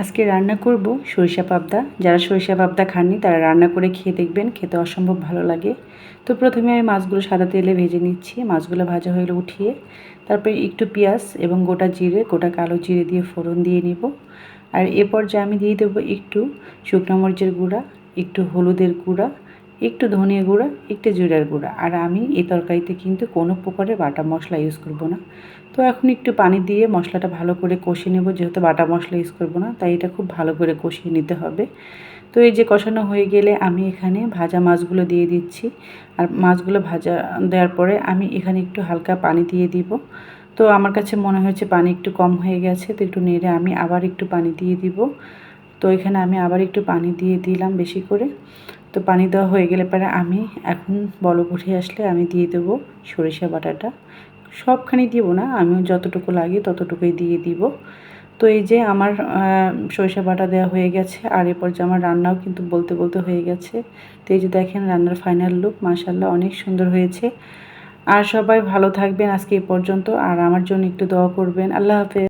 আজকে রান্না করব সরিষা পাবদা। যারা সরিষা পাবদা খাননি তারা রান্না করে খেয়ে দেখবেন, খেতে অসম্ভব ভালো লাগে। তো প্রথমে আমি মাছগুলো সাদা তেলে ভেজে নিচ্ছি। মাছগুলো ভাজা হয়ে গেলে উঠিয়ে তারপরে একটু পেঁয়াজ এবং গোটা জিরে, গোটা কালো জিরে দিয়ে ফোড়ন দিয়ে নিব। আর এ পর্যায়ে আমি দিয়ে দেবো একটু শুকনো মরিচের গুঁড়া, একটু হলুদের গুঁড়া, একটু ধনিয়া গুঁড়া, একটু জিরার গুঁড়া। আর আমি এই তরকারিতে কিন্তু কোনো প্রকারের বাটা মশলা ইউজ করব না। তো এখন একটু পানি দিয়ে মশলাটা ভালো করে কষিয়ে নেব, যেহেতু বাটা মশলা ইউজ করব না, তাই এটা খুব ভালো করে কষিয়ে নিতে হবে। তো এই যে কষানো হয়ে গেলে আমি এখানে ভাজা মাছগুলো দিয়ে দিচ্ছি। আর মাছগুলো ভাজা দেওয়ার পরে আমি এখানে একটু হালকা পানি দিয়ে দিব। তো আমার কাছে মনে হয়েছে পানি একটু কম হয়ে গেছে, তো একটু নেড়ে আমি আবার একটু পানি দিয়ে দিব। তো এখানে আমি আবার একটু পানি দিয়ে দিলাম বেশি করে। তো পানি দেওয়া হয়ে গেলে পরে আমি এখন বলক উঠে আসলে আমি দিয়ে দেবো সরিষা বাটাটা। সবখানি দিব না, আমি যতটুকু লাগে ততটুকুই দিয়ে দিব। তো এই যে আমার সরিষা বাটা দেওয়া হয়ে গেছে, আর এরপর যে আমার রান্নাও কিন্তু বলতে বলতে হয়ে গেছে। তো এই যে দেখেন রান্নার ফাইনাল লুক, মাশাআল্লাহ অনেক সুন্দর হয়েছে। আর সবাই ভালো থাকবেন আজকে এই পর্যন্ত, আর আমার জন্য একটু দোয়া করবেন। আল্লাহ হাফেজ।